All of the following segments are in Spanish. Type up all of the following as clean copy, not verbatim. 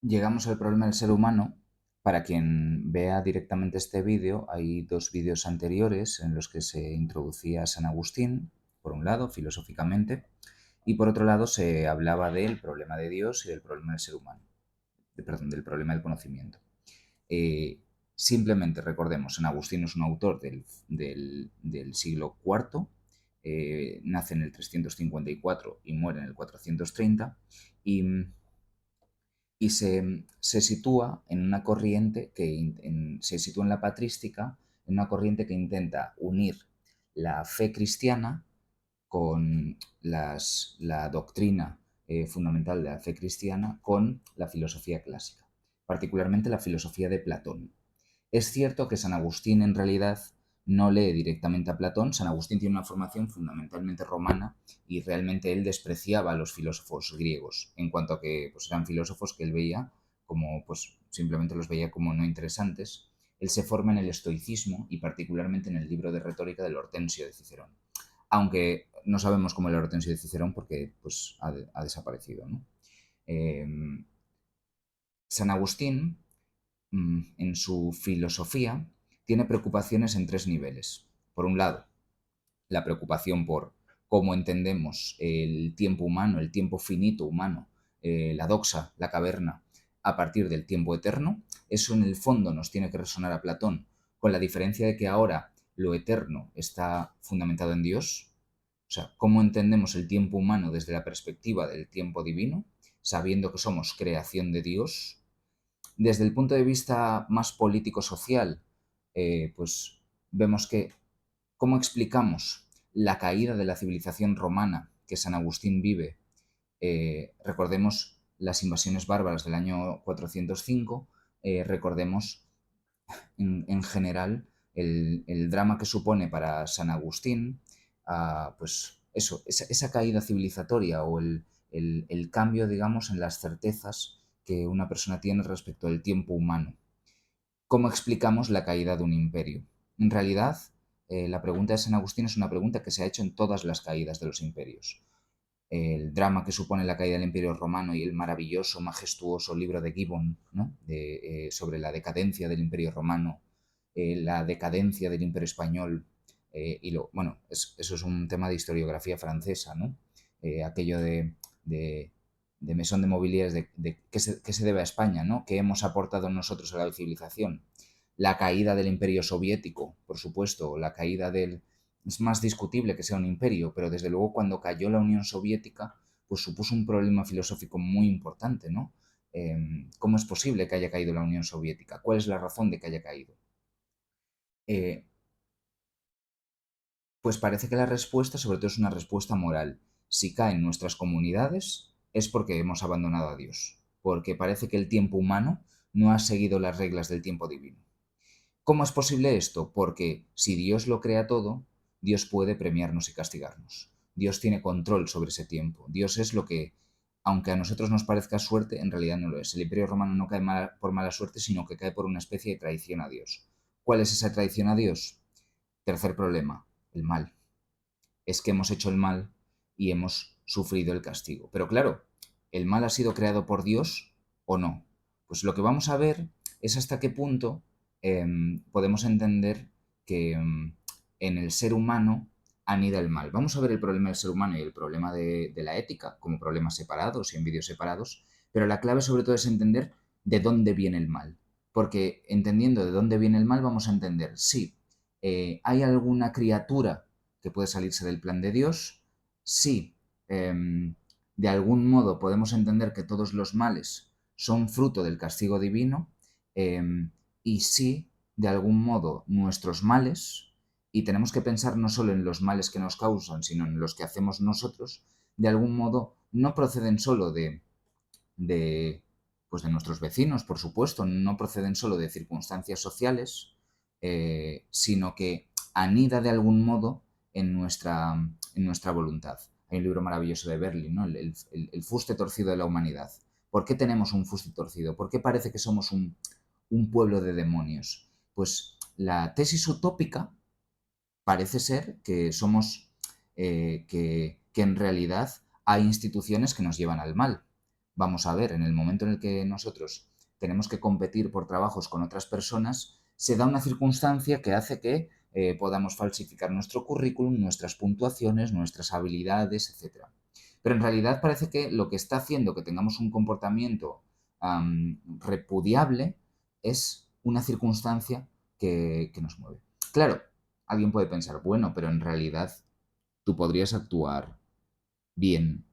Llegamos al problema del ser humano. Para quien vea directamente este vídeo, hay dos vídeos anteriores en los que se introducía a San Agustín, por un lado, filosóficamente, y por otro lado se hablaba del problema de Dios y del problema del ser humano, perdón, del problema del conocimiento. Eh, Simplemente recordemos, San Agustín es un autor del siglo IV, nace en el 354 y muere en el 430, y se sitúa en una corriente se sitúa en la patrística, en una corriente que intenta unir la fe cristiana con la doctrina fundamental de la fe cristiana con la filosofía clásica, particularmente la filosofía de Platón. Es cierto que San Agustín en realidad no lee directamente a Platón. San Agustín tiene una formación fundamentalmente romana y realmente él despreciaba a los filósofos griegos, en cuanto a que pues, eran filósofos que él veía como, pues simplemente los veía como no interesantes. Él se forma en el estoicismo y particularmente en el libro de retórica del Hortensio de Cicerón, aunque no sabemos cómo el Hortensio de Cicerón porque pues, ha desaparecido, ¿no? Eh, San Agustín en su filosofía, tiene preocupaciones en tres niveles. Por un lado, la preocupación por cómo entendemos el tiempo humano, el tiempo finito humano, la doxa, la caverna, a partir del tiempo eterno. Eso en el fondo nos tiene que resonar a Platón, con la diferencia de que ahora lo eterno está fundamentado en Dios. O sea, cómo entendemos el tiempo humano desde la perspectiva del tiempo divino, sabiendo que somos creación de Dios. Desde el punto de vista más político-social, pues vemos que cómo explicamos la caída de la civilización romana que San Agustín vive. Recordemos las invasiones bárbaras del año 405, recordemos en general el drama que supone para San Agustín, pues eso, esa caída civilizatoria o el cambio, digamos, en las certezas que una persona tiene respecto al tiempo humano. ¿Cómo explicamos la caída de un imperio? En realidad, la pregunta de San Agustín es una pregunta que se ha hecho en todas las caídas de los imperios. El drama que supone la caída del Imperio Romano y el maravilloso, majestuoso libro de Gibbon, ¿no? Sobre la decadencia del Imperio Romano, la decadencia del Imperio Español, bueno, eso es un tema de historiografía francesa, ¿no? Aquello de, de Maison de Mobiliers, ¿qué se debe a España, ¿no? ¿Qué hemos aportado nosotros a la civilización? La caída del Imperio Soviético, por supuesto, la caída del, es más discutible que sea un imperio, pero desde luego cuando cayó la Unión Soviética, pues supuso un problema filosófico muy importante, ¿no? ¿Cómo es posible que haya caído la Unión Soviética? ¿Cuál es la razón de que haya caído? Eh, pues parece que la respuesta sobre todo es una respuesta moral. Si caen nuestras comunidades es porque hemos abandonado a Dios, porque parece que el tiempo humano no ha seguido las reglas del tiempo divino. ¿Cómo es posible esto? Porque si Dios lo crea todo, Dios puede premiarnos y castigarnos. Dios tiene control sobre ese tiempo. Dios es lo que, aunque a nosotros nos parezca suerte, en realidad no lo es. El Imperio Romano no cae por mala suerte, sino que cae por una especie de traición a Dios. ¿Cuál es esa traición a Dios? Tercer problema, el mal. Es que hemos hecho el mal y hemos sufrido el castigo. Pero claro, ¿el mal ha sido creado por Dios o no? Pues lo que vamos a ver es hasta qué punto podemos entender que en el ser humano anida el mal. Vamos a ver el problema del ser humano y el problema de la ética como problemas separados y en vídeos separados, pero la clave sobre todo es entender de dónde viene el mal. Porque entendiendo de dónde viene el mal vamos a entender, sí, hay alguna criatura que puede salirse del plan de Dios, sí, de algún modo podemos entender que todos los males son fruto del castigo divino, y sí, de algún modo, nuestros males, y tenemos que pensar no solo en los males que nos causan, sino en los que hacemos nosotros, de algún modo no proceden solo de, pues de nuestros vecinos, por supuesto, no proceden solo de circunstancias sociales, sino que anida de algún modo en nuestra voluntad. Hay un libro maravilloso de Berlin, ¿no? El fuste torcido de la humanidad. ¿Por qué tenemos un fuste torcido? ¿Por qué parece que somos un pueblo de demonios? Pues la tesis utópica parece ser que somos, que en realidad hay instituciones que nos llevan al mal. vamos a ver, en el momento en el que nosotros tenemos que competir por trabajos con otras personas, se da una circunstancia que hace que podamos falsificar nuestro currículum, nuestras puntuaciones, nuestras habilidades, etcétera. Pero en realidad parece que lo que está haciendo que tengamos un comportamiento repudiable es una circunstancia que nos mueve. Claro, alguien puede pensar, bueno, pero en realidad tú podrías actuar bien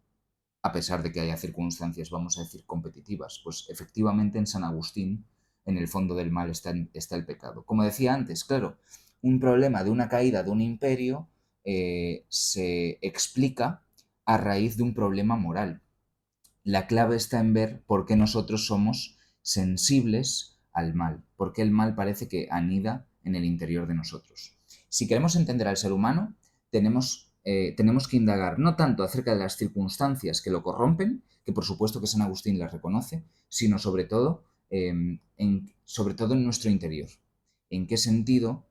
a pesar de que haya circunstancias, vamos a decir, competitivas. Pues efectivamente en San Agustín, en el fondo del mal está el pecado. Como decía antes, claro, un problema de una caída de un imperio se explica a raíz de un problema moral. La clave está en ver por qué nosotros somos sensibles al mal, por qué el mal parece que anida en el interior de nosotros. Si queremos entender al ser humano, tenemos que indagar no tanto acerca de las circunstancias que lo corrompen, que por supuesto que San Agustín las reconoce, sino sobre todo en nuestro interior. ¿En qué sentido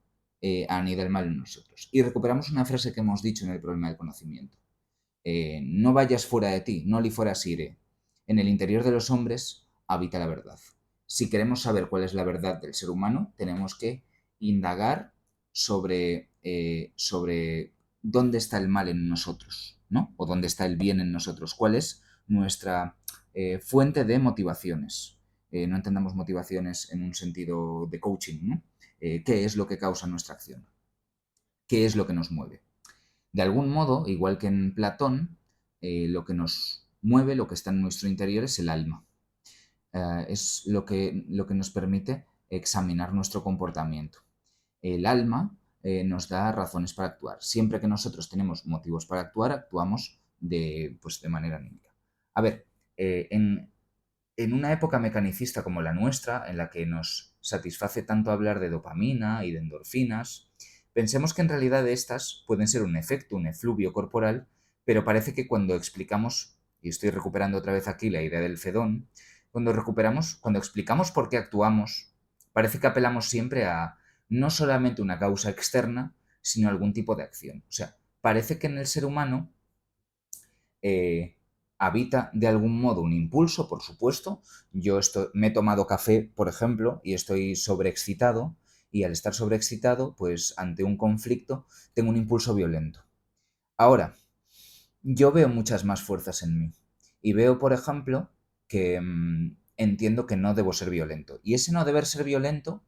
anida el mal en nosotros? Y recuperamos una frase que hemos dicho en el problema del conocimiento. No vayas fuera de ti, no li fueras ire. En el interior de los hombres habita la verdad. Si queremos saber cuál es la verdad del ser humano, tenemos que indagar sobre dónde está el mal en nosotros, ¿no? O dónde está el bien en nosotros. ¿Cuál es nuestra fuente de motivaciones? No entendamos motivaciones en un sentido de coaching, ¿no? ¿Qué es lo que causa nuestra acción? ¿Qué es lo que nos mueve? De algún modo, igual que en Platón, lo que nos mueve, lo que está en nuestro interior es el alma. Es lo que nos permite examinar nuestro comportamiento. El alma nos da razones para actuar. Siempre que nosotros tenemos motivos para actuar, actuamos pues, de manera anímica. A ver, en una época mecanicista como la nuestra, en la que nos satisface tanto hablar de dopamina y de endorfinas, pensemos que en realidad estas pueden ser un efecto, un efluvio corporal, pero parece que cuando explicamos, y estoy recuperando otra vez aquí la idea del Fedón, cuando explicamos por qué actuamos, parece que apelamos siempre a no solamente una causa externa, sino algún tipo de acción. O sea, parece que en el ser humano eh, habita de algún modo un impulso, por supuesto. Me he tomado café, por ejemplo, y estoy sobreexcitado, y al estar sobreexcitado, pues ante un conflicto, tengo un impulso violento. Ahora, yo veo muchas más fuerzas en mí. Y veo, por ejemplo, que entiendo que no debo ser violento. Y ese no deber ser violento,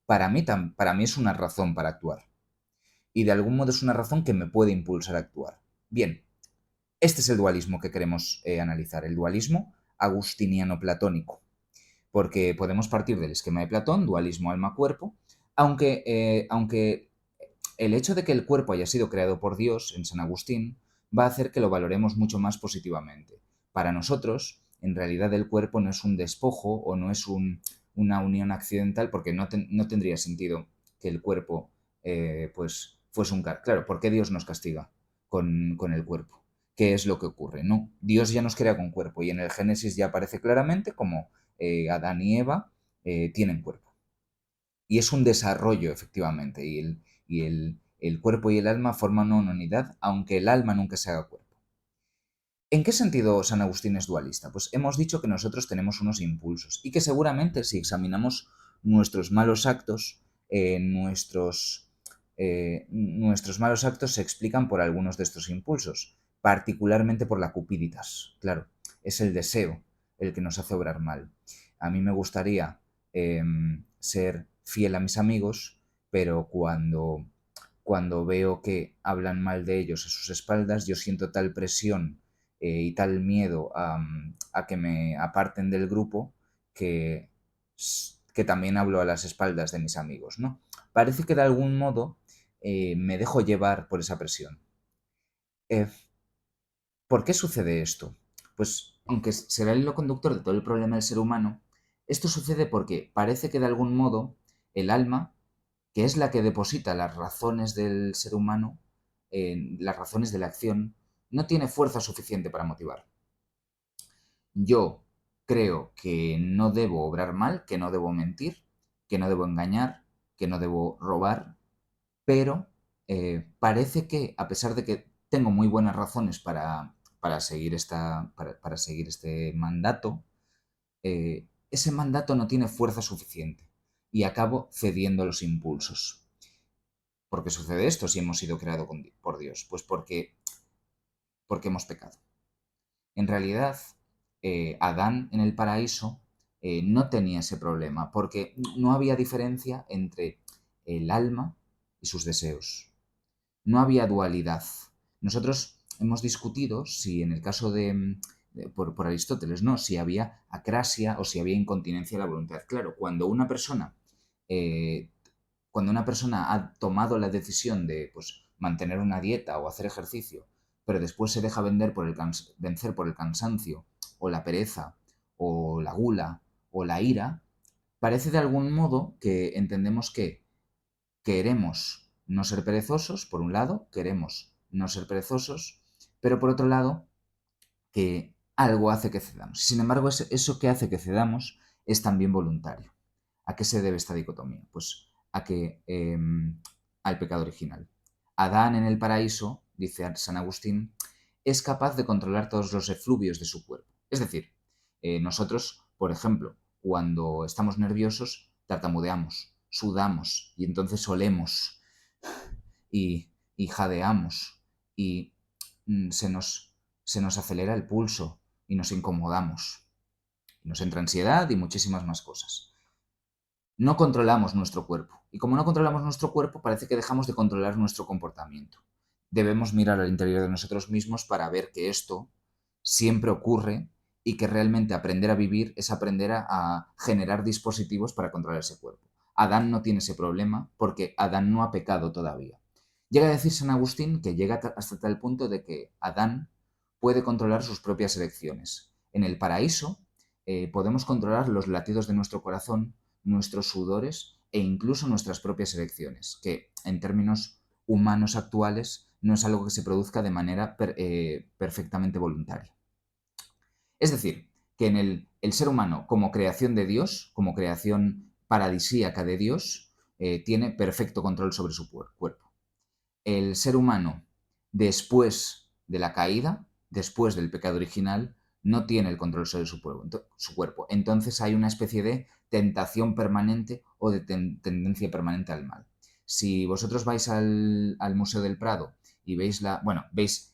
para mí es una razón para actuar. Y de algún modo es una razón que me puede impulsar a actuar. Bien, este es el dualismo que queremos analizar, el dualismo agustiniano-platónico, porque podemos partir del esquema de Platón, dualismo alma-cuerpo, aunque el hecho de que el cuerpo haya sido creado por Dios en San Agustín va a hacer que lo valoremos mucho más positivamente. Para nosotros, en realidad el cuerpo no es un despojo o no es una unión accidental, porque no tendría sentido que el cuerpo pues fuese un... Claro, ¿por qué Dios nos castiga con el cuerpo? ¿Qué es lo que ocurre? No, Dios ya nos crea con cuerpo y en el Génesis ya aparece claramente como Adán y Eva tienen cuerpo. Y es un desarrollo, efectivamente, y el cuerpo y el alma forman una unidad, aunque el alma nunca se haga cuerpo. ¿En qué sentido San Agustín es dualista? Pues hemos dicho que nosotros tenemos unos impulsos y que seguramente si examinamos nuestros malos actos, nuestros malos actos se explican por algunos de estos impulsos, particularmente por la cupiditas. Claro, es el deseo el que nos hace obrar mal. A mí me gustaría ser fiel a mis amigos, pero cuando veo que hablan mal de ellos a sus espaldas, yo siento tal presión y tal miedo a que me aparten del grupo que, que también hablo a las espaldas de mis amigos, ¿no? Parece que de algún modo me dejo llevar por esa presión. Eh, ¿Por qué sucede esto? Pues aunque será el hilo conductor de todo el problema del ser humano, esto sucede porque parece que de algún modo el alma, que es la que deposita las razones del ser humano, las razones de la acción, no tiene fuerza suficiente para motivar. Yo creo que no debo obrar mal, que no debo mentir, que no debo engañar, que no debo robar, pero parece que, a pesar de que tengo muy buenas razones para seguir, para seguir este mandato, ese mandato no tiene fuerza suficiente y acabo cediendo a los impulsos. ¿Por qué sucede esto si hemos sido creados por Dios? Pues porque hemos pecado. En realidad, Adán en el paraíso no tenía ese problema, porque no había diferencia entre el alma y sus deseos. No había dualidad. Nosotros hemos discutido si en el caso por Aristóteles, ¿no? Si había acrasia o si había incontinencia de la voluntad. Claro, eh, cuando una persona ha tomado la decisión de pues, mantener una dieta o hacer ejercicio, pero después se deja vencer por el cansancio o la pereza o la gula o la ira, parece de algún modo que entendemos que queremos no ser perezosos, por un lado, queremos no ser perezosos, pero por otro lado, que algo hace que cedamos. Sin embargo, eso que hace que cedamos es también voluntario. ¿A qué se debe esta dicotomía? Pues a que al pecado original. Adán en el paraíso, dice San Agustín, es capaz de controlar todos los efluvios de su cuerpo. Es decir, nosotros, por ejemplo, cuando estamos nerviosos, tartamudeamos, sudamos y entonces olemos y jadeamos y mm, se nos, se nos acelera el pulso y nos incomodamos. Nos entra ansiedad y muchísimas más cosas. No controlamos nuestro cuerpo. Y como no controlamos nuestro cuerpo, parece que dejamos de controlar nuestro comportamiento. Debemos mirar al interior de nosotros mismos para ver que esto siempre ocurre y que realmente aprender a vivir es aprender a generar dispositivos para controlar ese cuerpo. Adán no tiene ese problema porque Adán no ha pecado todavía. Llega a decir San Agustín que llega hasta tal punto de que Adán puede controlar sus propias elecciones. En el paraíso podemos controlar los latidos de nuestro corazón, nuestros sudores e incluso nuestras propias elecciones, que en términos humanos actuales no es algo que se produzca de manera perfectamente voluntaria. Es decir, que en el ser humano como creación de Dios, como creación paradisíaca de Dios, tiene perfecto control sobre su cuerpo. El ser humano, después de la caída, después del pecado original, no tiene el control sobre su cuerpo. Entonces hay una especie de tentación permanente o de tendencia permanente al mal. Si vosotros vais al Museo del Prado y veis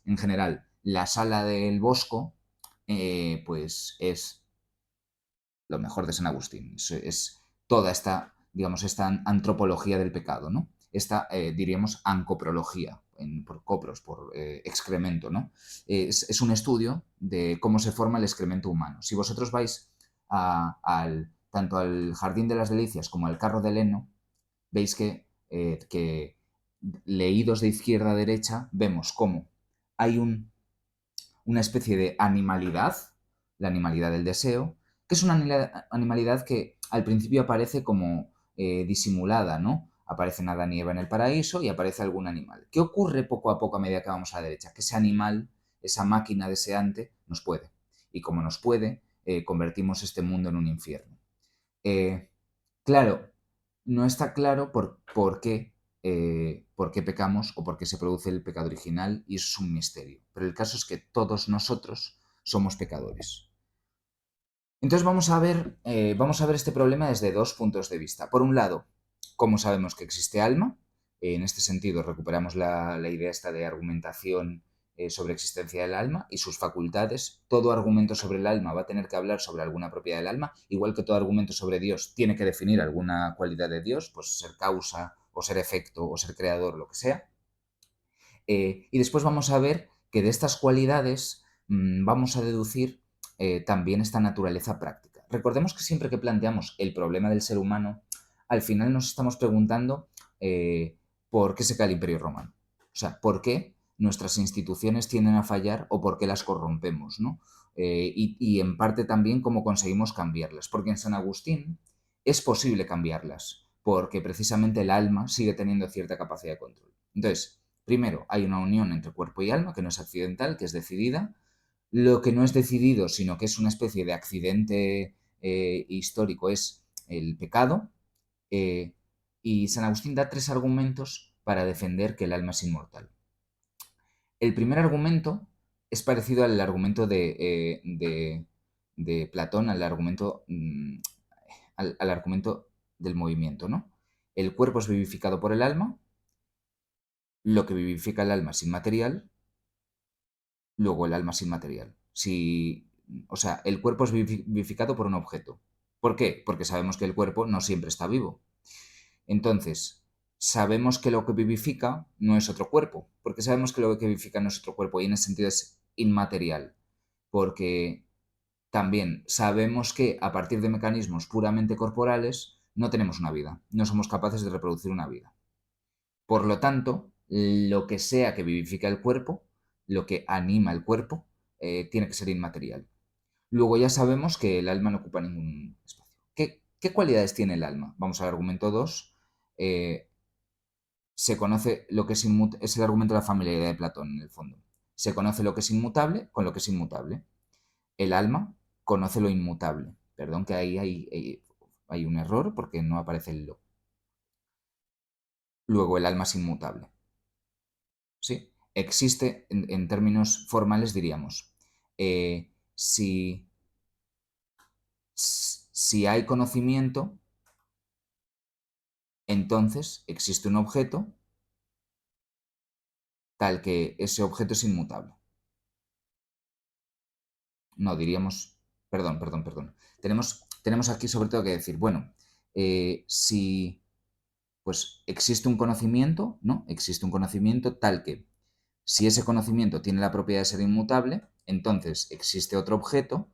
en general la sala del Bosco, pues es lo mejor de San Agustín. Es toda esta, digamos, esta antropología del pecado, ¿no? Esta, diríamos, ancoprología, por copros, por excremento, ¿no? Es un estudio de cómo se forma el excremento humano. Si vosotros vais tanto al Jardín de las Delicias como al Carro de Leno, veis que leídos de izquierda a derecha, vemos cómo hay una especie de animalidad, la animalidad del deseo, que es una animalidad que al principio aparece como disimulada, ¿no? Aparecen Adán y Eva en el paraíso y aparece algún animal. ¿Qué ocurre poco a poco a medida que vamos a la derecha? Que ese animal, esa máquina deseante, nos puede. Y como nos puede, convertimos este mundo en un infierno. Eh, claro, no está claro por qué pecamos o por qué se produce el pecado original y eso es un misterio. Pero el caso es que todos nosotros somos pecadores. Entonces vamos a ver este problema desde dos puntos de vista. Por un lado, ¿cómo sabemos que existe alma? En este sentido, recuperamos la idea esta de argumentación sobre existencia del alma y sus facultades. Todo argumento sobre el alma va a tener que hablar sobre alguna propiedad del alma, igual que todo argumento sobre Dios tiene que definir alguna cualidad de Dios, pues ser causa o ser efecto o ser creador, lo que sea. Y después vamos a ver que de estas cualidades vamos a deducir también esta naturaleza práctica. Recordemos que siempre que planteamos el problema del ser humano, al final nos estamos preguntando por qué se cae el Imperio Romano. O sea, por qué nuestras instituciones tienden a fallar o por qué las corrompemos, ¿no? Y en parte también cómo conseguimos cambiarlas. Porque en San Agustín es posible cambiarlas, porque precisamente el alma sigue teniendo cierta capacidad de control. Entonces, primero, hay una unión entre cuerpo y alma que no es accidental, que es decidida. Lo que no es decidido, sino que es una especie de accidente histórico, es el pecado. eh, y San Agustín da tres argumentos para defender que el alma es inmortal. El primer argumento es parecido al argumento de Platón, al argumento del movimiento, ¿no? El cuerpo es vivificado por el alma, lo que vivifica el alma es inmaterial, luego el alma es inmaterial. O sea, el cuerpo es vivificado por un objeto. ¿Por qué? Porque sabemos que el cuerpo no siempre está vivo. Entonces, sabemos que lo que vivifica no es otro cuerpo, porque sabemos que lo que vivifica no es otro cuerpo y en ese sentido es inmaterial, porque también sabemos que a partir de mecanismos puramente corporales no tenemos una vida, no somos capaces de reproducir una vida. Por lo tanto, lo que sea que vivifica el cuerpo, lo que anima el cuerpo, tiene que ser inmaterial. Luego ya sabemos que el alma no ocupa ningún espacio. ¿Qué cualidades tiene el alma? Vamos al argumento 2. Se conoce lo que es el argumento de la familiaridad de Platón, en el fondo. Se conoce lo que es inmutable con lo que es inmutable. El alma conoce lo inmutable. Perdón que ahí hay un error porque no aparece el lo. Luego el alma es inmutable. ¿Sí? Existe, en términos formales diríamos, si, si hay conocimiento, entonces existe un objeto tal que ese objeto es inmutable. No, diríamos, perdón. Tenemos aquí sobre todo que decir, bueno, si pues existe un conocimiento, ¿no? Existe un conocimiento tal que si ese conocimiento tiene la propiedad de ser inmutable, entonces existe otro objeto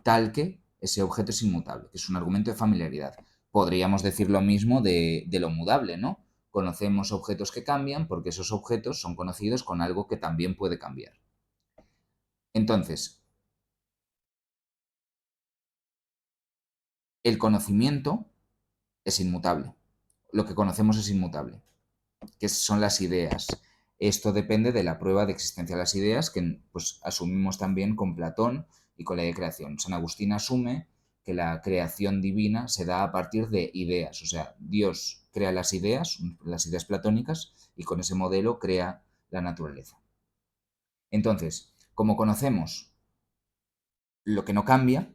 tal que ese objeto es inmutable, que es un argumento de familiaridad. Podríamos decir lo mismo de lo mudable, ¿no? Conocemos objetos que cambian porque esos objetos son conocidos con algo que también puede cambiar. Entonces, el conocimiento es inmutable. Lo que conocemos es inmutable, que son las ideas. Esto depende de la prueba de existencia de las ideas que pues, asumimos también con Platón y con la idea de creación. San Agustín asume que la creación divina se da a partir de ideas, o sea, Dios crea las ideas platónicas, y con ese modelo crea la naturaleza. Entonces, como conocemos lo que no cambia,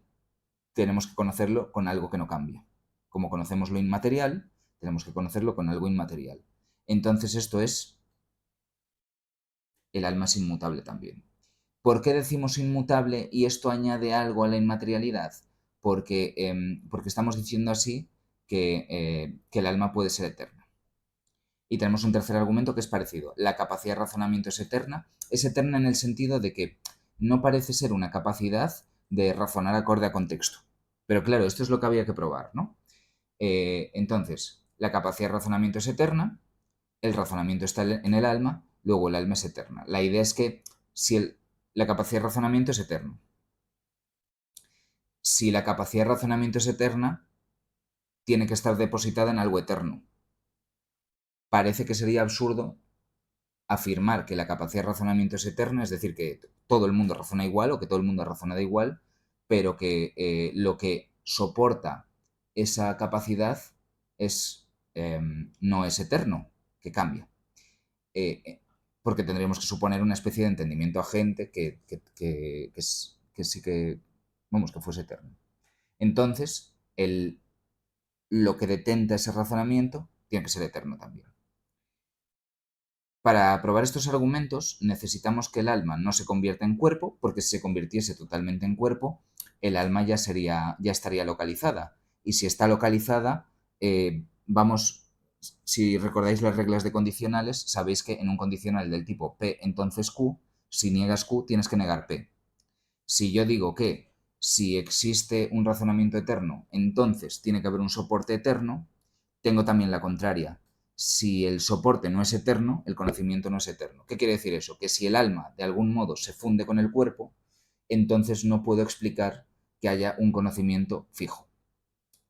tenemos que conocerlo con algo que no cambia. Como conocemos lo inmaterial, tenemos que conocerlo con algo inmaterial. Entonces esto es, el alma es inmutable también. ¿Por qué decimos inmutable y esto añade algo a la inmaterialidad? Porque estamos diciendo así que el alma puede ser eterna. Y tenemos un tercer argumento que es parecido. La capacidad de razonamiento es eterna. Es eterna en el sentido de que no parece ser una capacidad de razonar acorde a contexto. Pero claro, esto es lo que había que probar, ¿no? Entonces, la capacidad de razonamiento es eterna, el razonamiento está en el alma, luego el alma es eterna. La idea es que si la capacidad de razonamiento es eterna, si la capacidad de razonamiento es eterna, tiene que estar depositada en algo eterno. Parece que sería absurdo afirmar que la capacidad de razonamiento es eterna, es decir, que todo el mundo razona igual o que todo el mundo razona de igual, pero que lo que soporta esa capacidad no es eterno, que cambia. Porque tendríamos que suponer una especie de entendimiento agente que sí que, vamos, que fuese eterno. Entonces, lo que detenta ese razonamiento tiene que ser eterno también. Para probar estos argumentos necesitamos que el alma no se convierta en cuerpo, porque si se convirtiese totalmente en cuerpo, el alma ya estaría localizada. Y si está localizada, si recordáis las reglas de condicionales, sabéis que en un condicional del tipo P, entonces Q, si niegas Q, tienes que negar P. Si yo digo que si existe un razonamiento eterno, entonces tiene que haber un soporte eterno, tengo también la contraria. Si el soporte no es eterno, el conocimiento no es eterno. ¿Qué quiere decir eso? Que si el alma de algún modo se funde con el cuerpo, entonces no puedo explicar que haya un conocimiento fijo.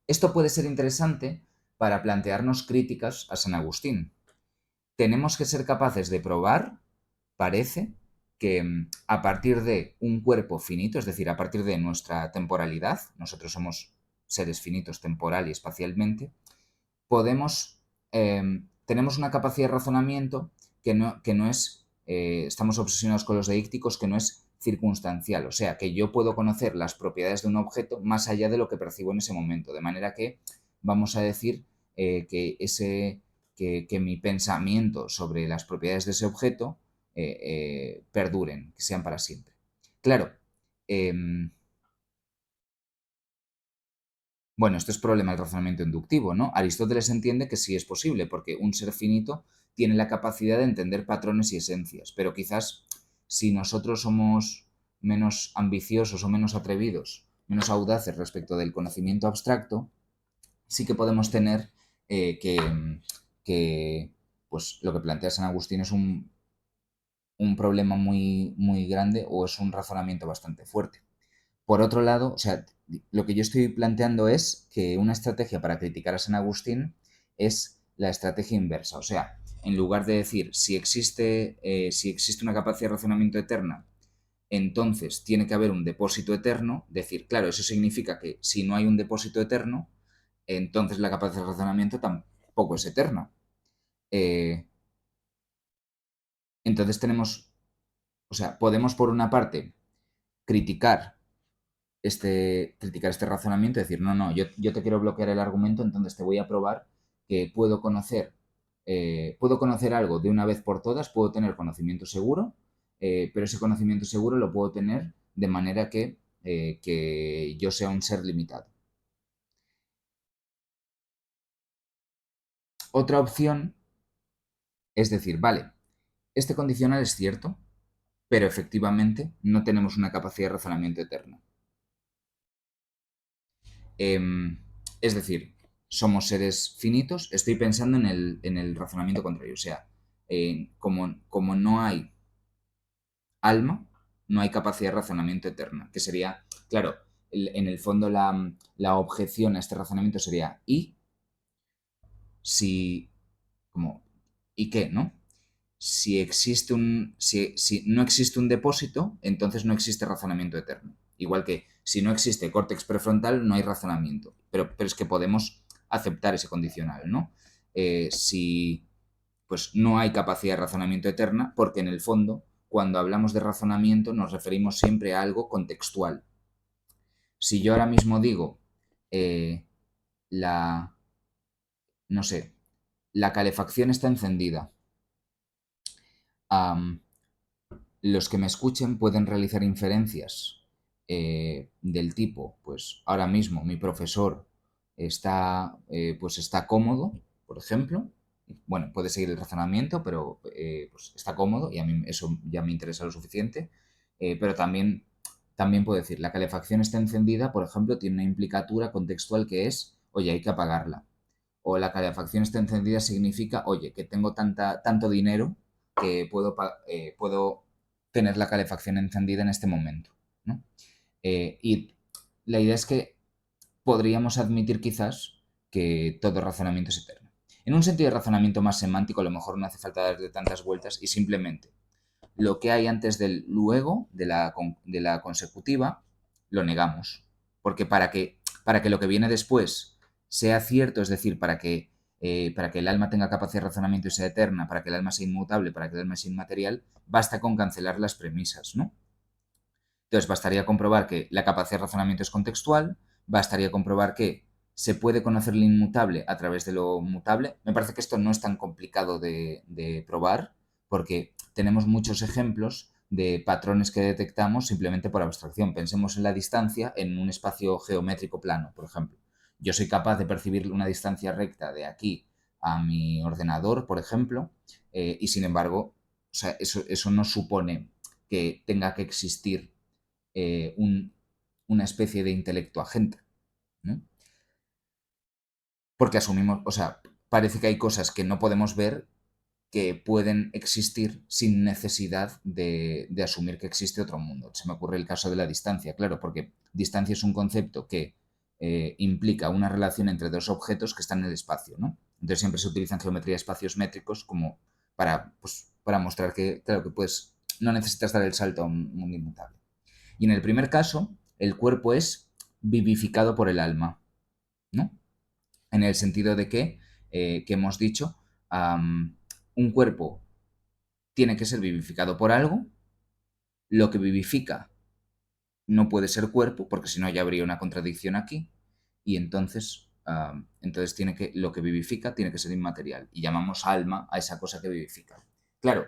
Esto puede ser interesante para plantearnos críticas a San Agustín. Tenemos que ser capaces de probar, parece, que a partir de un cuerpo finito, es decir, a partir de nuestra temporalidad, nosotros somos seres finitos temporal y espacialmente, tenemos una capacidad de razonamiento que no es estamos obsesionados con los deícticos, que no es circunstancial, o sea, que yo puedo conocer las propiedades de un objeto más allá de lo que percibo en ese momento, de manera que vamos a decir que, que mi pensamiento sobre las propiedades de ese objeto perduren, que sean para siempre. Claro, em, bueno, esto es problema del razonamiento inductivo, ¿no? Aristóteles entiende que sí es posible, porque un ser finito tiene la capacidad de entender patrones y esencias, pero quizás si nosotros somos menos ambiciosos o menos atrevidos, menos audaces respecto del conocimiento abstracto, sí que podemos tener que, pues lo que plantea San Agustín es un problema muy, muy grande o es un razonamiento bastante fuerte. Por otro lado, o sea, lo que yo estoy planteando es que una estrategia para criticar a San Agustín es la estrategia inversa. O sea, en lugar de decir si existe una capacidad de razonamiento eterna, entonces tiene que haber un depósito eterno, decir, claro, eso significa que si no hay un depósito eterno, entonces la capacidad de razonamiento tampoco es eterna. Eh, entonces tenemos, o sea, podemos por una parte criticar criticar este razonamiento y decir, no, no, yo te quiero bloquear el argumento, entonces te voy a probar que puedo conocer algo de una vez por todas, puedo tener conocimiento seguro, pero ese conocimiento seguro lo puedo tener de manera que yo sea un ser limitado. Otra opción es decir, vale, este condicional es cierto, pero efectivamente no tenemos una capacidad de razonamiento eterna. Em, es decir, somos seres finitos. Estoy pensando en el razonamiento contrario. O sea, como no hay alma, no hay capacidad de razonamiento eterna. Que sería, claro, en el fondo la objeción a este razonamiento sería, ¿y si, como, ¿y qué, no? Si no existe un depósito, entonces no existe razonamiento eterno. Igual que si no existe córtex prefrontal, no hay razonamiento. Pero es que podemos aceptar ese condicional, ¿no? Si pues no hay capacidad de razonamiento eterna, porque en el fondo, cuando hablamos de razonamiento, nos referimos siempre a algo contextual. Si yo ahora mismo digo eh, la, no sé, la calefacción está encendida, um, los que me escuchen pueden realizar inferencias del tipo, pues ahora mismo mi profesor pues está cómodo, por ejemplo. Bueno, puede seguir el razonamiento, pero pues está cómodo y a mí eso ya me interesa lo suficiente. Pero también puedo decir, la calefacción está encendida, por ejemplo, tiene una implicatura contextual que es, oye, hay que apagarla. O la calefacción está encendida significa, oye, que tengo tanto dinero que puedo tener la calefacción encendida en este momento, ¿no? Y la idea es que podríamos admitir quizás que todo razonamiento es eterno. En un sentido de razonamiento más semántico, a lo mejor no hace falta darle tantas vueltas y simplemente lo que hay antes del luego, de la consecutiva, lo negamos. Porque para que lo que viene después sea cierto, es decir, para que el alma tenga capacidad de razonamiento y sea eterna, para que el alma sea inmutable, para que el alma sea inmaterial, basta con cancelar las premisas, ¿no? Entonces, bastaría comprobar que la capacidad de razonamiento es contextual, bastaría comprobar que se puede conocer lo inmutable a través de lo mutable. Me parece que esto no es tan complicado de probar, porque tenemos muchos ejemplos de patrones que detectamos simplemente por abstracción. Pensemos en la distancia en un espacio geométrico plano, por ejemplo. Yo soy capaz de percibir una distancia recta de aquí a mi ordenador, por ejemplo, y sin embargo, o sea, eso no supone que tenga que existir eh, un- una especie de intelecto agente, ¿no? Porque asumimos, o sea, parece que hay cosas que no podemos ver que pueden existir sin necesidad de asumir que existe otro mundo. Se me ocurre el caso de la distancia, claro, porque distancia es un concepto que implica una relación entre dos objetos que están en el espacio, ¿no? Entonces siempre se utilizan geometría de espacios métricos como para mostrar que, claro, que pues no necesitas dar el salto a un mundo inmutable. Y en el primer caso, el cuerpo es vivificado por el alma, ¿no? En el sentido de que hemos dicho, un cuerpo tiene que ser vivificado por algo, lo que vivifica no puede ser cuerpo, porque si no ya habría una contradicción aquí, y entonces lo que vivifica tiene que ser inmaterial, y llamamos alma a esa cosa que vivifica. Claro,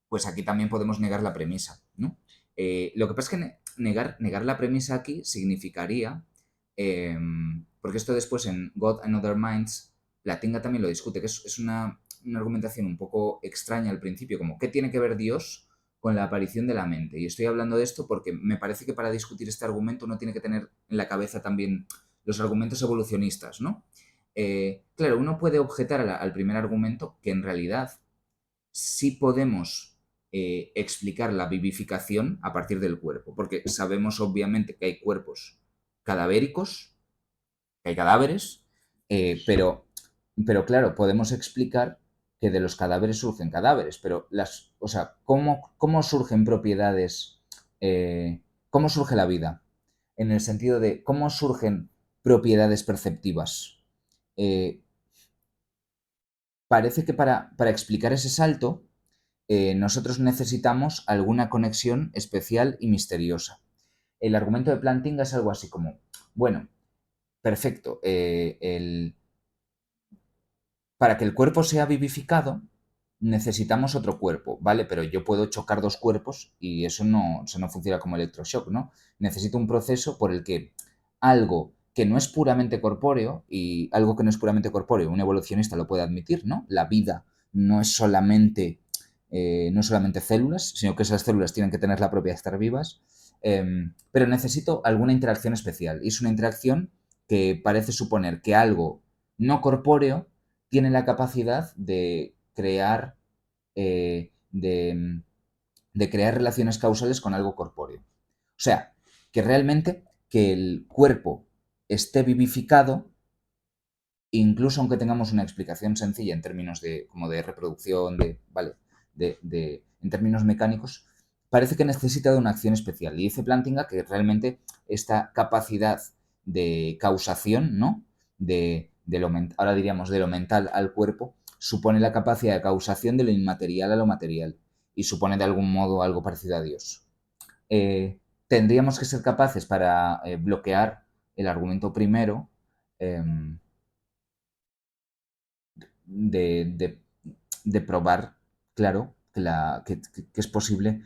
pues aquí también podemos negar la premisa, ¿no? Lo que pasa es que negar la premisa aquí significaría, porque esto después en God and Other Minds, Plantinga también lo discute, que es una argumentación un poco extraña al principio, como ¿qué tiene que ver Dios con la aparición de la mente? Y estoy hablando de esto porque me parece que para discutir este argumento uno tiene que tener en la cabeza también los argumentos evolucionistas, ¿no? Claro, uno puede objetar al primer argumento que en realidad sí podemos explicar la vivificación a partir del cuerpo, porque sabemos obviamente que hay cuerpos cadavéricos, que hay cadáveres, pero claro, podemos explicar que de los cadáveres surgen cadáveres, pero o sea, ¿cómo surgen propiedades? ¿Cómo surge la vida? En el sentido de cómo surgen propiedades perceptivas. Eh, Parece que para explicar ese salto, nosotros necesitamos alguna conexión especial y misteriosa. El argumento de Plantinga es algo así como, bueno, perfecto, para que el cuerpo sea vivificado necesitamos otro cuerpo, ¿vale? Pero yo puedo chocar dos cuerpos y eso no funciona como electroshock, ¿no? Necesito un proceso por el que algo que no es puramente corpóreo, y algo que no es puramente corpóreo, un evolucionista lo puede admitir, ¿no? La vida no es solamente, no es solamente células, sino que esas células tienen que tener la propiedad de estar vivas, pero necesito alguna interacción especial. Y es una interacción que parece suponer que algo no corpóreo tiene la capacidad de crear relaciones causales con algo corpóreo. O sea, que realmente que el cuerpo esté vivificado, incluso aunque tengamos una explicación sencilla en términos como de reproducción, ¿vale? En términos mecánicos, parece que necesita de una acción especial. Y dice Plantinga que realmente esta capacidad de causación, ¿no? Ahora diríamos de lo mental al cuerpo, supone la capacidad de causación de lo inmaterial a lo material y supone de algún modo algo parecido a Dios. Tendríamos que ser capaces para bloquear el argumento primero, em, de, de probar, claro, que es posible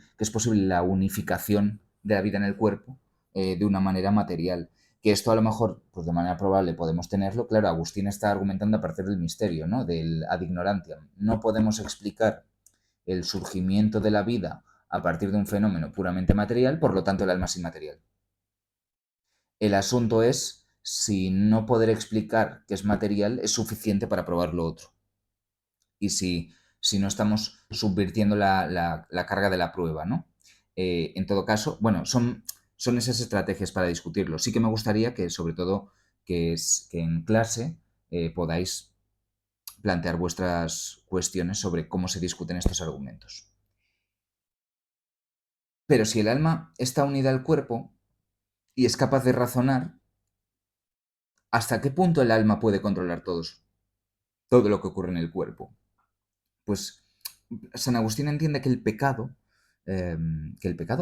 la unificación de la vida en el cuerpo de una manera material. Que esto a lo mejor, pues de manera probable podemos tenerlo. Claro, Agustín está argumentando a partir del misterio, ¿no? Del ad ignorantiam. No podemos explicar el surgimiento de la vida a partir de un fenómeno puramente material, por lo tanto el alma es inmaterial. El asunto es si no poder explicar que es material es suficiente para probar lo otro. Y si no estamos subvirtiendo la carga de la prueba, ¿no? En todo caso, bueno, son esas estrategias para discutirlo. Sí que me gustaría que, sobre todo, que en clase podáis plantear vuestras cuestiones sobre cómo se discuten estos argumentos. Pero si el alma está unida al cuerpo y es capaz de razonar, ¿hasta qué punto el alma puede controlar todo lo que ocurre en el cuerpo? Pues San Agustín entiende que el pecado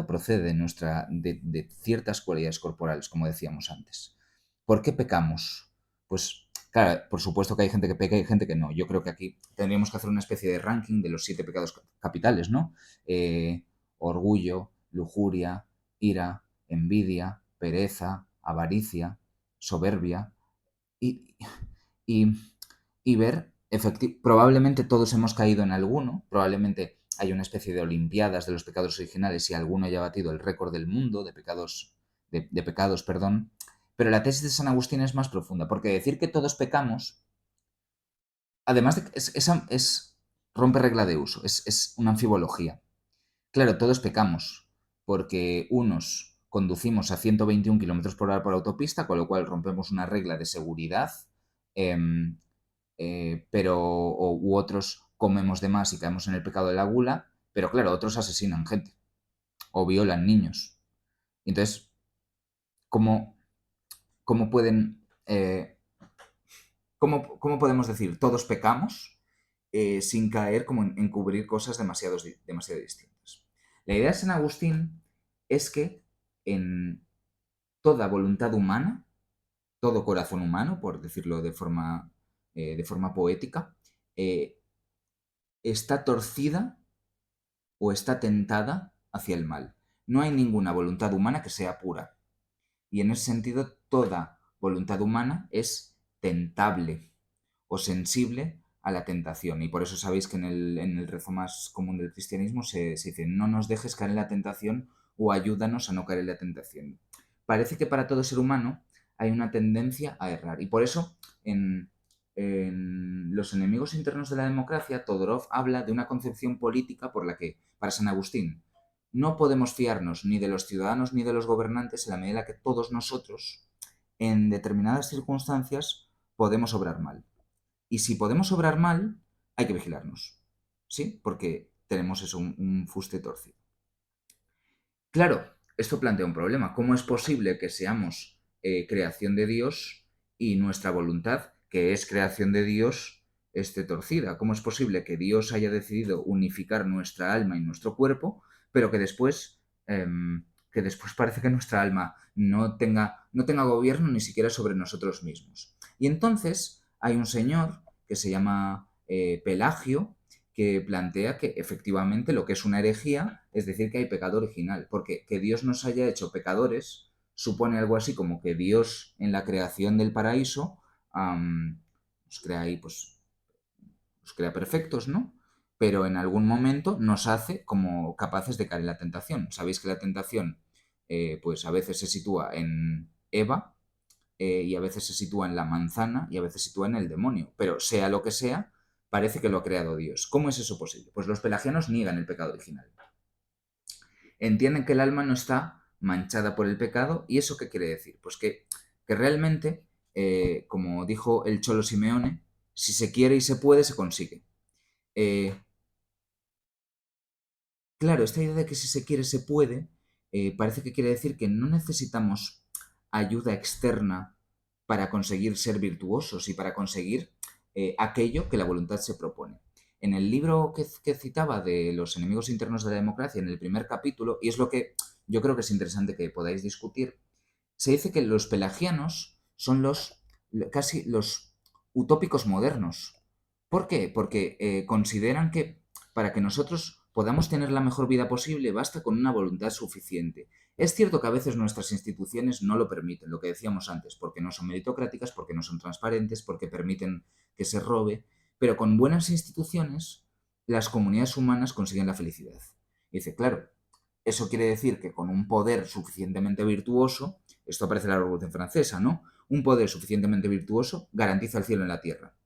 procede de ciertas cualidades corporales, como decíamos antes. ¿Por qué pecamos? Pues, claro, por supuesto que hay gente que peca y hay gente que no. Yo creo que aquí tendríamos que hacer una especie de ranking de los 7 pecados capitales, ¿no? Orgullo, lujuria, ira, envidia, pereza, avaricia, soberbia, y, y, y ver, probablemente todos hemos caído en alguno, probablemente hay una especie de olimpiadas de los pecados originales y alguno haya batido el récord del mundo de pecados, perdón, pero la tesis de San Agustín es más profunda, porque decir que todos pecamos, además de que rompe regla de uso, es una anfibología. Claro, todos pecamos, porque unos conducimos a 121 kilómetros por hora por autopista, con lo cual rompemos una regla de seguridad, em, u otros comemos de más y caemos en el pecado de la gula, pero claro, otros asesinan gente o violan niños. Entonces, ¿cómo, cómo pueden, cómo podemos decir todos pecamos sin caer como en cubrir cosas demasiado distintas. La idea de San Agustín es que en toda voluntad humana, todo corazón humano, por decirlo de forma poética, eh, está torcida o está tentada hacia el mal. No hay ninguna voluntad humana que sea pura. Y en ese sentido, toda voluntad humana es tentable o sensible a la tentación. Y por eso sabéis que en el rezo más común del cristianismo se dice, no nos dejes caer en la tentación o ayúdanos a no caer en la tentación. Parece que para todo ser humano hay una tendencia a errar. Y por eso en Los enemigos internos de la democracia, Todorov habla de una concepción política por la que, para San Agustín, no podemos fiarnos ni de los ciudadanos ni de los gobernantes en la medida que todos nosotros, en determinadas circunstancias, podemos obrar mal. Y si podemos obrar mal, hay que vigilarnos. ¿Sí? Porque tenemos eso, un fuste torcido. Claro, esto plantea un problema. ¿Cómo es posible que seamos creación de Dios y nuestra voluntad, que es creación de Dios, esté torcida? ¿Cómo es posible que Dios haya decidido unificar nuestra alma y nuestro cuerpo, pero que después parece que nuestra alma no tenga gobierno ni siquiera sobre nosotros mismos? Y entonces hay un señor que se llama Pelagio, que plantea que efectivamente lo que es una herejía es decir que hay pecado original, porque que Dios nos haya hecho pecadores supone algo así como que Dios en la creación del paraíso nos crea ahí, pues, nos crea perfectos, ¿no? Pero en algún momento nos hace como capaces de caer en la tentación. Sabéis que la tentación, pues a veces se sitúa en Eva, y a veces se sitúa en la manzana y a veces se sitúa en el demonio. Pero sea lo que sea, parece que lo ha creado Dios. ¿Cómo es eso posible? Pues los pelagianos niegan el pecado original. Entienden que el alma no está manchada por el pecado. ¿Y eso qué quiere decir? Pues que realmente, como dijo el Cholo Simeone, si se quiere y se puede, se consigue. Eh, claro, esta idea de que si se quiere, se puede, parece que quiere decir que no necesitamos ayuda externa para conseguir ser virtuosos y para conseguir aquello que la voluntad se propone. En el libro que citaba de los enemigos internos de la democracia, en el primer capítulo, y es lo que yo creo que es interesante que podáis discutir, se dice que los pelagianos son casi los utópicos modernos. ¿Por qué? Porque consideran que para que nosotros podamos tener la mejor vida posible basta con una voluntad suficiente. Es cierto que a veces nuestras instituciones no lo permiten, lo que decíamos antes, porque no son meritocráticas, porque no son transparentes, porque permiten que se robe, pero con buenas instituciones las comunidades humanas consiguen la felicidad. Y dice, claro, eso quiere decir que con un poder suficientemente virtuoso, esto aparece en la Revolución Francesa, ¿no? Un poder suficientemente virtuoso garantiza el cielo en la tierra,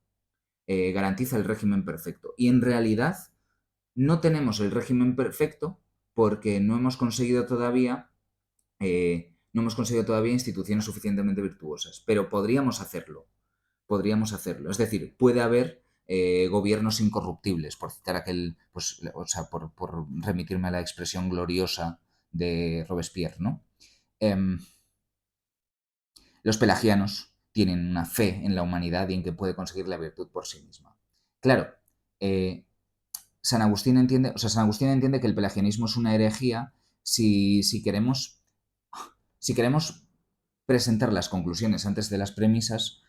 garantiza el régimen perfecto. Y en realidad no tenemos el régimen perfecto porque no hemos conseguido todavía instituciones suficientemente virtuosas, pero podríamos hacerlo. Podríamos hacerlo. Es decir, puede haber gobiernos incorruptibles, por citar aquel, pues, o sea, por remitirme a la expresión gloriosa de Robespierre, ¿no? Em, los pelagianos tienen una fe en la humanidad y en que puede conseguir la virtud por sí misma. Claro, eh, San Agustín entiende que el pelagianismo es una herejía si queremos presentar las conclusiones antes de las premisas.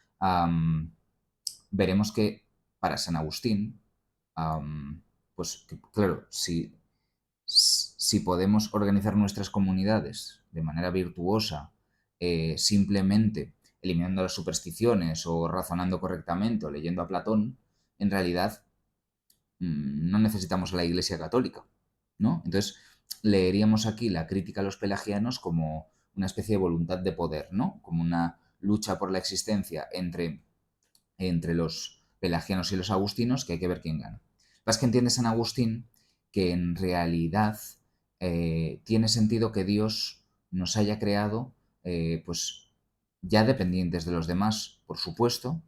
Veremos que para San Agustín, pues claro, si podemos organizar nuestras comunidades de manera virtuosa, simplemente eliminando las supersticiones o razonando correctamente o leyendo a Platón, en realidad no necesitamos la Iglesia Católica, ¿no? Entonces, leeríamos aquí la crítica a los pelagianos como una especie de voluntad de poder, ¿no? Como una lucha por la existencia entre los pelagianos y los agustinos, que hay que ver quién gana. Lo que pasa es que entiende San Agustín que en realidad tiene sentido que Dios nos haya creado, pues ya dependientes de los demás, por supuesto,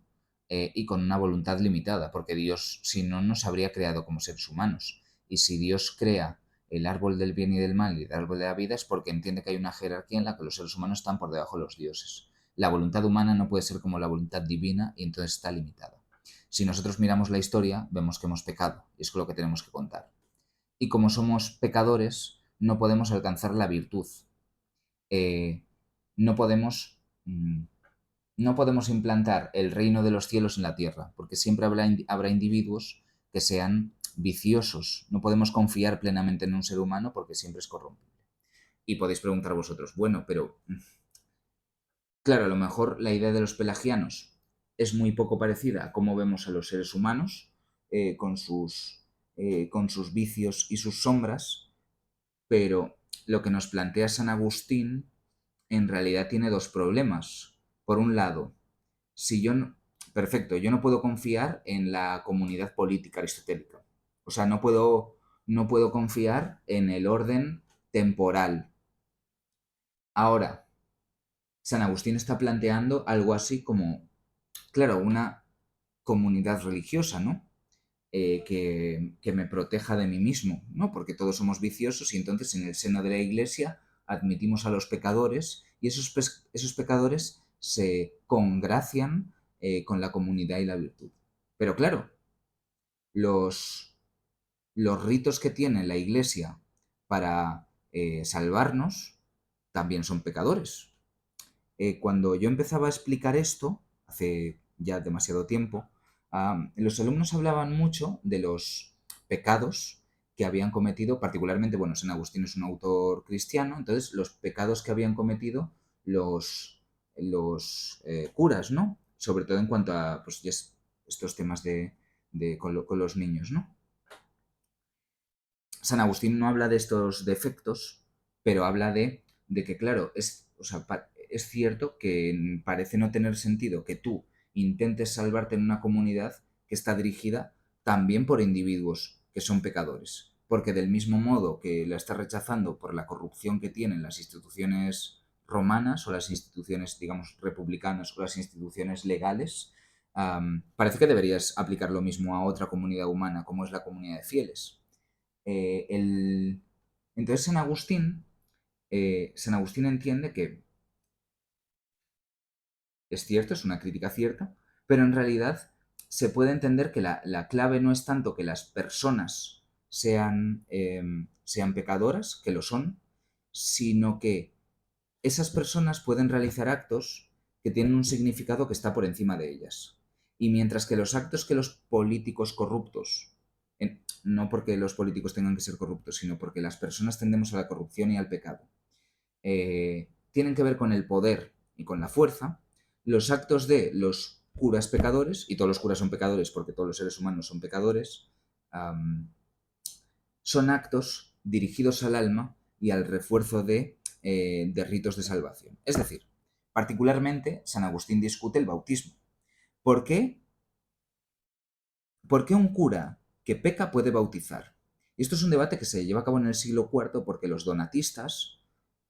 y con una voluntad limitada, porque Dios, si no, nos habría creado como seres humanos. Y si Dios crea el árbol del bien y del mal y el árbol de la vida es porque entiende que hay una jerarquía en la que los seres humanos están por debajo de los dioses. La voluntad humana no puede ser como la voluntad divina y entonces está limitada. Si nosotros miramos la historia, vemos que hemos pecado, y es lo que tenemos que contar. Y como somos pecadores, no podemos alcanzar la virtud. Eh, no podemos mm, no podemos implantar el reino de los cielos en la tierra, porque siempre habrá individuos que sean viciosos. No podemos confiar plenamente en un ser humano porque siempre es corrompible. Y podéis preguntar vosotros, bueno, pero claro, a lo mejor la idea de los pelagianos es muy poco parecida a cómo vemos a los seres humanos, eh, con, sus, con sus vicios y sus sombras, pero lo que nos plantea San Agustín en realidad tiene dos problemas. Por un lado, si yo no, perfecto, yo no puedo confiar en la comunidad política aristotélica. O sea, no puedo confiar en el orden temporal. Ahora, San Agustín está planteando algo así como, claro, una comunidad religiosa, ¿no? Que me proteja de mí mismo, ¿no? Porque todos somos viciosos y entonces en el seno de la iglesia admitimos a los pecadores y esos pecadores se congracian con la comunidad y la virtud. Pero claro, los, los ritos que tiene la iglesia para salvarnos también son pecadores. Cuando yo empezaba a explicar esto, hace ya demasiado tiempo, los alumnos hablaban mucho de los pecados que habían cometido, particularmente, bueno, San Agustín es un autor cristiano, entonces los pecados que habían cometido los curas, ¿no? Sobre todo en cuanto a pues, estos temas con los niños, ¿no? San Agustín no habla de estos defectos, pero habla de que, claro, o sea, es cierto que parece no tener sentido que tú intentes salvarte en una comunidad que está dirigida también por individuos que son pecadores. Porque del mismo modo que la estás rechazando por la corrupción que tienen las instituciones romanas o las instituciones, digamos, republicanas o las instituciones legales, parece que deberías aplicar lo mismo a otra comunidad humana como es la comunidad de fieles. Eh, el- Entonces San Agustín entiende que es cierto, es una crítica cierta, pero en realidad se puede entender que la clave no es tanto que las personas sean pecadoras, que lo son, sino que esas personas pueden realizar actos que tienen un significado que está por encima de ellas. Y mientras que los actos que los políticos corruptos, no porque los políticos tengan que ser corruptos, sino porque las personas tendemos a la corrupción y al pecado, tienen que ver con el poder y con la fuerza, los actos de los curas pecadores, y todos los curas son pecadores porque todos los seres humanos son pecadores, son actos dirigidos al alma y al refuerzo de ritos de salvación. Es decir, particularmente San Agustín discute el bautismo. ¿Por qué? ¿Por qué un cura que peca puede bautizar? Y esto es un debate que se lleva a cabo en el siglo IV porque los donatistas,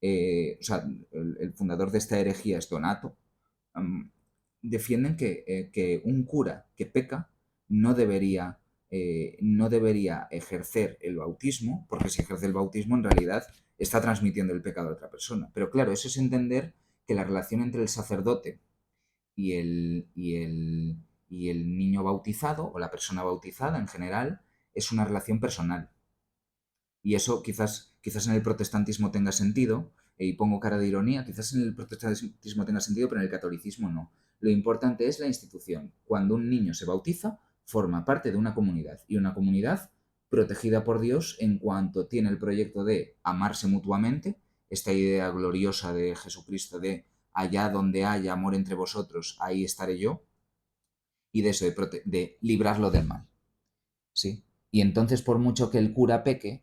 o sea, el fundador de esta herejía es Donato, defienden que un cura que peca no debería, no debería ejercer el bautismo, porque si ejerce el bautismo en realidad está transmitiendo el pecado a otra persona. Pero claro, eso es entender que la relación entre el sacerdote y el niño bautizado, o la persona bautizada en general, es una relación personal. Y eso quizás en el protestantismo tenga sentido, y pongo cara de ironía, quizás en el protestantismo tenga sentido, pero en el catolicismo no. Lo importante es la institución. Cuando un niño se bautiza, forma parte de una comunidad, y una comunidad protegida por Dios en cuanto tiene el proyecto de amarse mutuamente, esta idea gloriosa de Jesucristo de allá donde haya amor entre vosotros, ahí estaré yo, y de eso, de librarlo del mal. ¿Sí? Y entonces, por mucho que el cura peque,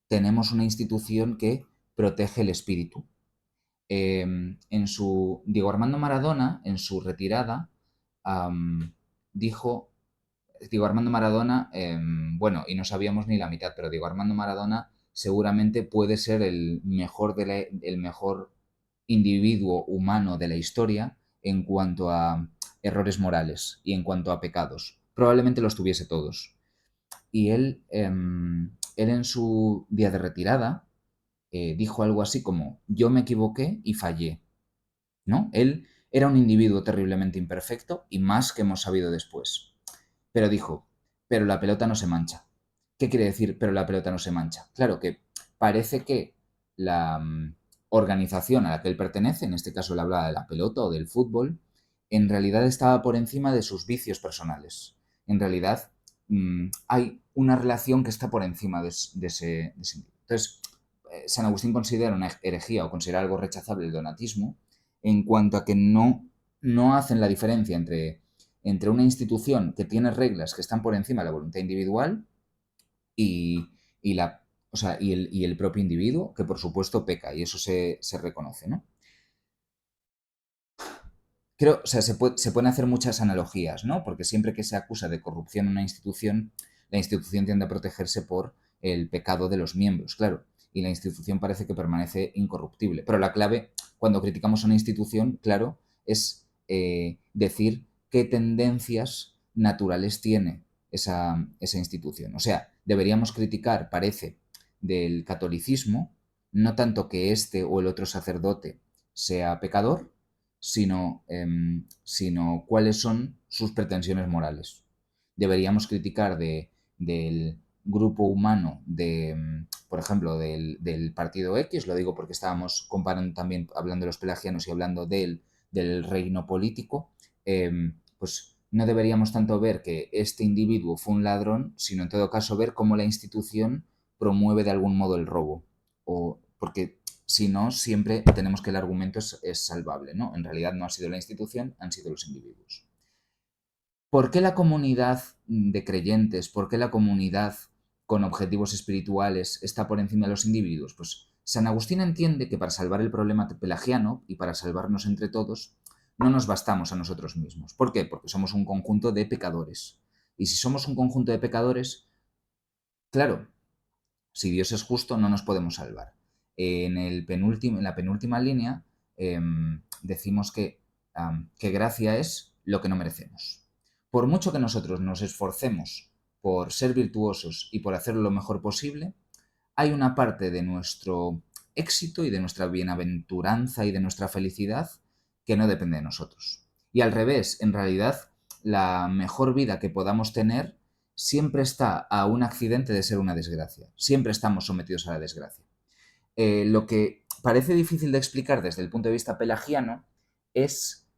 tenemos una institución que protege el espíritu. Diego Armando Maradona, en su retirada, dijo, Diego Armando Maradona, bueno, y no sabíamos ni la mitad, pero Diego Armando Maradona seguramente puede ser el mejor individuo humano de la historia en cuanto a errores morales y en cuanto a pecados. Probablemente los tuviese todos. Y él en su día de retirada dijo algo así como, yo me equivoqué y fallé, ¿no? Él era un individuo terriblemente imperfecto y más que hemos sabido después. pero dijo, pero la pelota no se mancha. ¿Qué quiere decir, pero la pelota no se mancha? Claro que parece que la organización a la que él pertenece, en este caso él hablaba de la pelota o del fútbol, en realidad estaba por encima de sus vicios personales. En realidad hay una relación que está por encima de ese individuo. Entonces, San Agustín considera una herejía o considera algo rechazable el donatismo en cuanto a que no hacen la diferencia entre una institución que tiene reglas que están por encima de la voluntad individual y, y la, o sea, y el propio individuo, que por supuesto peca, y eso se reconoce, ¿no? Creo, o sea, se pueden hacer muchas analogías, ¿no? Porque siempre que se acusa de corrupción una institución, la institución tiende a protegerse por el pecado de los miembros, claro. Y la institución parece que permanece incorruptible. Pero la clave, cuando criticamos a una institución, claro, es decir qué tendencias naturales tiene esa institución. O sea, deberíamos criticar, parece, del catolicismo, no tanto que este o el otro sacerdote sea pecador, sino cuáles son sus pretensiones morales. Deberíamos criticar del grupo humano, por ejemplo, del partido X, lo digo porque estábamos comparando también, hablando de los pelagianos y hablando del reino político, pues no deberíamos tanto ver que este individuo fue un ladrón, sino en todo caso ver cómo la institución promueve de algún modo el robo. Porque si no, siempre tenemos que el argumento es salvable, ¿no? En realidad no ha sido la institución, han sido los individuos. ¿Por qué la comunidad de creyentes, por qué la comunidad con objetivos espirituales está por encima de los individuos? Pues San Agustín entiende que para salvar el problema pelagiano y para salvarnos entre todos, no nos bastamos a nosotros mismos. ¿Por qué? Porque somos un conjunto de pecadores. Y si somos un conjunto de pecadores, claro, si Dios es justo, no nos podemos salvar. En la penúltima línea decimos que gracia es lo que no merecemos. Por mucho que nosotros nos esforcemos por ser virtuosos y por hacerlo lo mejor posible, hay una parte de nuestro éxito y de nuestra bienaventuranza y de nuestra felicidad que no depende de nosotros. Y al revés, en realidad, la mejor vida que podamos tener siempre está a un accidente de ser una desgracia. Siempre estamos sometidos a la desgracia. Lo que parece difícil de explicar desde el punto de vista pelagiano es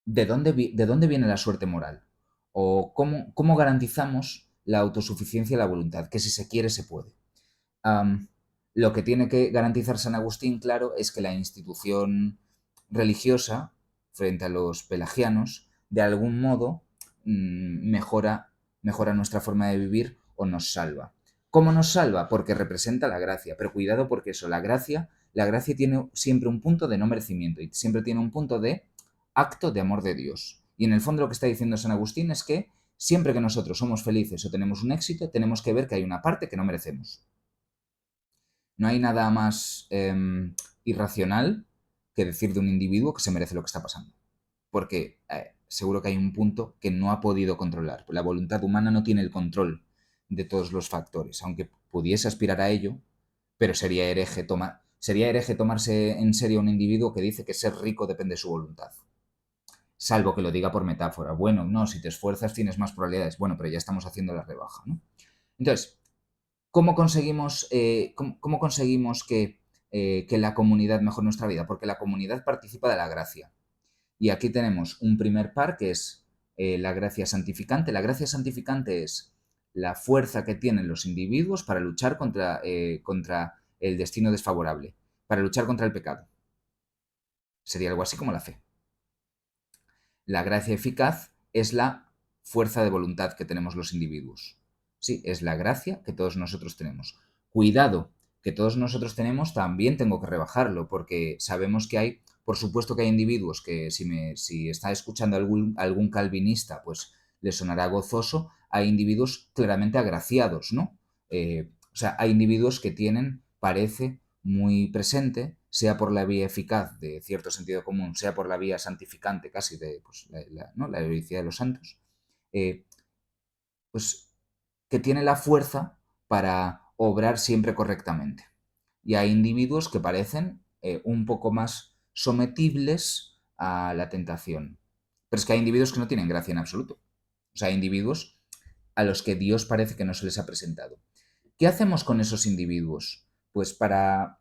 de dónde viene la suerte moral o cómo garantizamos la autosuficiencia y la voluntad, que si se quiere se puede. Um, lo que tiene que garantizar San Agustín, claro, es que la institución religiosa, frente a los pelagianos, de algún modo mejora nuestra forma de vivir o nos salva. ¿Cómo nos salva? Porque representa la gracia. Pero cuidado porque eso, la gracia tiene siempre un punto de no merecimiento y siempre tiene un punto de acto de amor de Dios. Y en el fondo lo que está diciendo San Agustín es que siempre que nosotros somos felices o tenemos un éxito, tenemos que ver que hay una parte que no merecemos. No hay nada más irracional que decir de un individuo que se merece lo que está pasando. Porque seguro que hay un punto que no ha podido controlar. La voluntad humana no tiene el control de todos los factores, aunque pudiese aspirar a ello, pero sería hereje tomarse en serio a un individuo que dice que ser rico depende de su voluntad. Salvo que lo diga por metáfora. Bueno, no, si te esfuerzas tienes más probabilidades. Bueno, pero ya estamos haciendo la rebaja, ¿no? Entonces, cómo conseguimos que la comunidad mejore nuestra vida? Porque la comunidad participa de la gracia. Y aquí tenemos un primer par que es la gracia santificante. La gracia santificante es la fuerza que tienen los individuos para luchar contra el destino desfavorable, para luchar contra el pecado. Sería algo así como la fe. La gracia eficaz es la fuerza de voluntad que tenemos los individuos. Sí, es la gracia que todos nosotros tenemos. Cuidado, que todos nosotros tenemos también tengo que rebajarlo, porque sabemos que hay, por supuesto que hay individuos que si está escuchando algún calvinista, pues le sonará gozoso, hay individuos claramente agraciados, ¿no? O sea, hay individuos que tienen, parece, muy presente, sea por la vía eficaz de cierto sentido común, sea por la vía santificante casi de pues, ¿no? la heroicidad de los santos, eh, pues que tiene la fuerza para obrar siempre correctamente. Y hay individuos que parecen un poco más sometibles a la tentación. Pero es que hay individuos que no tienen gracia en absoluto. O sea, hay individuos a los que Dios parece que no se les ha presentado. ¿Qué hacemos con esos individuos? Pues para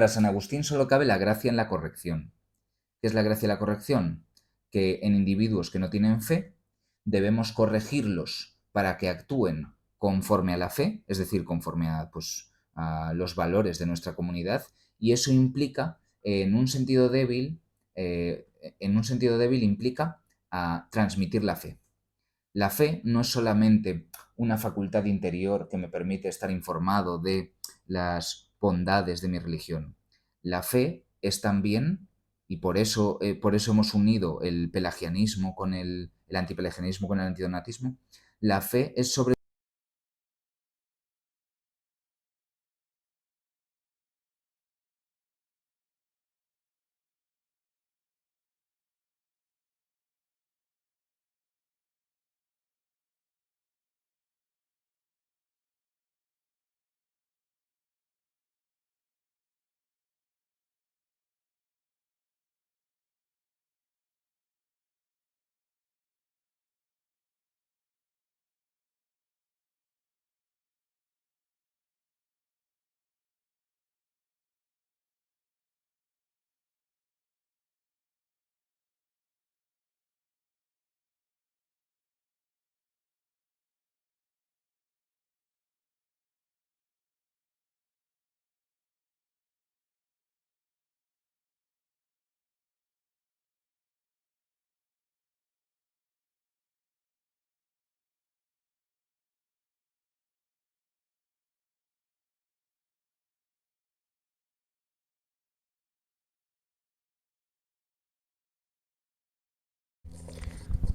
San Agustín solo cabe la gracia en la corrección. ¿Qué es la gracia en la corrección? Que en individuos que no tienen fe debemos corregirlos para que actúen conforme a la fe, es decir, conforme a, pues, a los valores de nuestra comunidad, y eso implica, en un sentido débil implica a transmitir la fe. La fe no es solamente una facultad interior que me permite estar informado de las bondades de mi religión. La fe es también, y por eso hemos unido el pelagianismo con el antipelagianismo con el antidonatismo, la fe es sobre...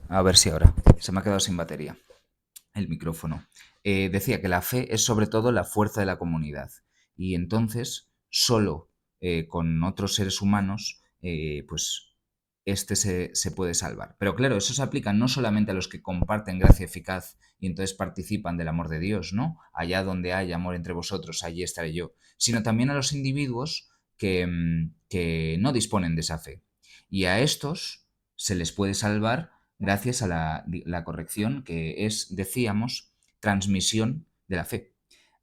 A ver si ahora. Se me ha quedado sin batería el micrófono. Decía que la fe es sobre todo la fuerza de la comunidad. Y entonces, solo con otros seres humanos, pues se puede salvar. Pero claro, eso se aplica no solamente a los que comparten gracia eficaz y entonces participan del amor de Dios, ¿no? Allá donde hay amor entre vosotros, allí estaré yo, sino también a los individuos que no disponen de esa fe. Y a estos se les puede salvar gracias a la corrección que es, decíamos, transmisión de la fe.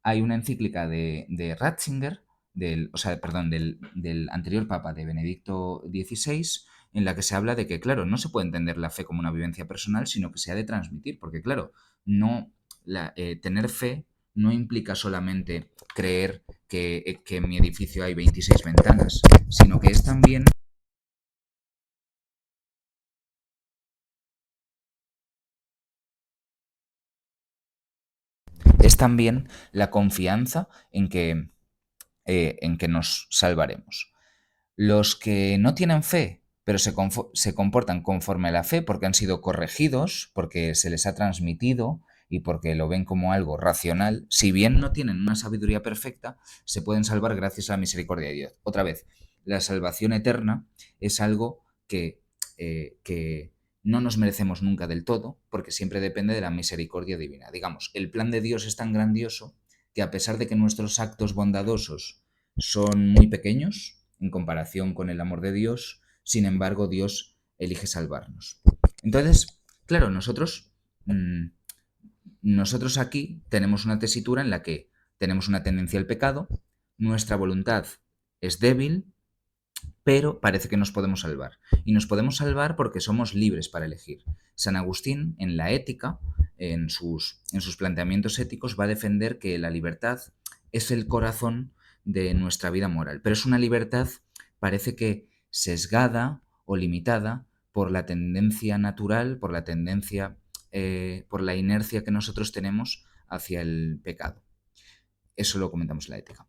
Hay una encíclica de Ratzinger, o sea, perdón, del anterior papa de Benedicto XVI, en la que se habla de que, claro, no se puede entender la fe como una vivencia personal, sino que se ha de transmitir, porque, claro, no tener fe no implica solamente creer que en mi edificio hay 26 ventanas, sino que es también la confianza en que nos salvaremos. Los que no tienen fe, pero se comportan conforme a la fe porque han sido corregidos, porque se les ha transmitido y porque lo ven como algo racional, si bien no tienen una sabiduría perfecta, se pueden salvar gracias a la misericordia de Dios. Otra vez, la salvación eterna es algo que no nos merecemos nunca del todo, porque siempre depende de la misericordia divina. Digamos, el plan de Dios es tan grandioso que a pesar de que nuestros actos bondadosos son muy pequeños en comparación con el amor de Dios, sin embargo Dios elige salvarnos. Entonces, claro, nosotros aquí tenemos una tesitura en la que tenemos una tendencia al pecado, nuestra voluntad es débil, pero parece que nos podemos salvar. Y nos podemos salvar porque somos libres para elegir. San Agustín, en la ética, en sus planteamientos éticos, va a defender que la libertad es el corazón de nuestra vida moral, pero es una libertad, parece que sesgada o limitada por la tendencia natural, por la inercia que nosotros tenemos hacia el pecado. Eso lo comentamos en la ética.